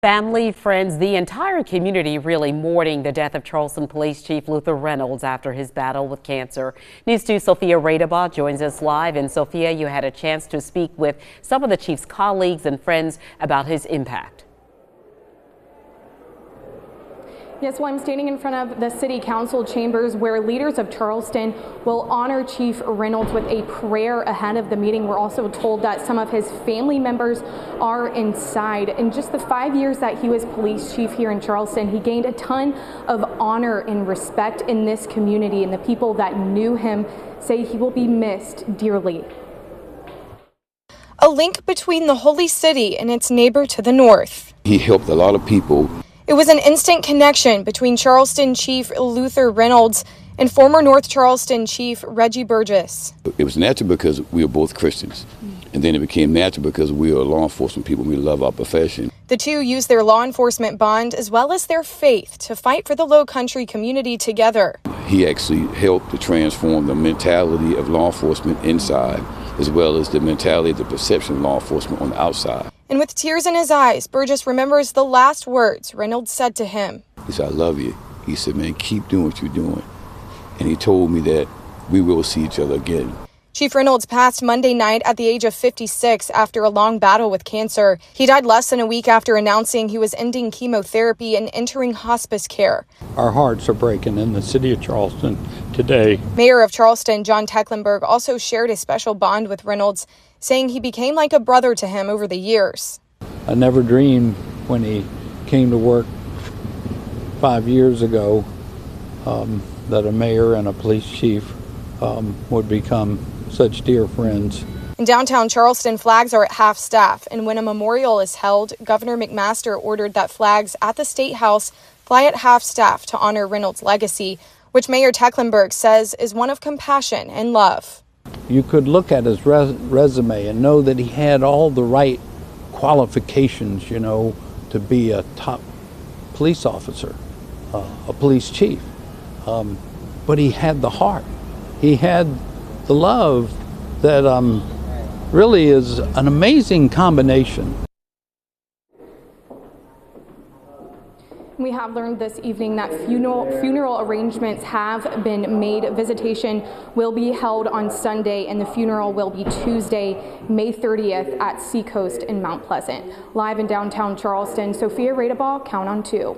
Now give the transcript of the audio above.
Family, friends, the entire community really mourning the death of Charleston Police Chief Luther Reynolds after his battle with cancer. News 2's Sophia Radabaugh joins us live. And Sophia, you had a chance to speak with some of the chief's colleagues and friends about his impact. Yes, well, I'm standing in front of the City Council chambers where leaders of Charleston will honor Chief Reynolds with a prayer ahead of the meeting. We're also told that some of his family members are inside. In just the 5 years that he was police chief here in Charleston, he gained a ton of honor and respect in this community, and the people that knew him say he will be missed dearly. A link between the Holy City and its neighbor to the north. He helped a lot of people. It was an instant connection between Charleston Chief Luther Reynolds and former North Charleston Chief Reggie Burgess. It was natural because we were both Christians, and then it became natural because we are law enforcement people. We love our profession. The two used their law enforcement bond as well as their faith to fight for the Low Country community together. He actually helped to transform the mentality of law enforcement inside, as well as the mentality, the perception of law enforcement on the outside. And with tears in his eyes, Burgess remembers the last words Reynolds said to him. He said, "I love you." He said, "Man, keep doing what you're doing." And he told me that we will see each other again. Chief Reynolds passed Monday night at the age of 56 after a long battle with cancer. He died less than a week after announcing he was ending chemotherapy and entering hospice care. Our hearts are breaking in the city of Charleston today. Mayor of Charleston, John Tecklenburg, also shared a special bond with Reynolds, saying he became like a brother to him over the years. I never dreamed when he came to work 5 years ago that a mayor and a police chief would become such dear friends. In downtown Charleston, flags are at half-staff, and when a memorial is held, Governor McMaster ordered that flags at the State House fly at half-staff to honor Reynolds' legacy, which Mayor Tecklenburg says is one of compassion and love. You could look at his resume and know that he had all the right qualifications, to be a top police officer, a police chief. But he had the heart. He had the love that really is an amazing combination. We have learned this evening that funeral arrangements have been made. Visitation will be held on Sunday, and the funeral will be Tuesday, May 30th at Seacoast in Mount Pleasant. Live in downtown Charleston, Sophia Radabaugh, Count on 2.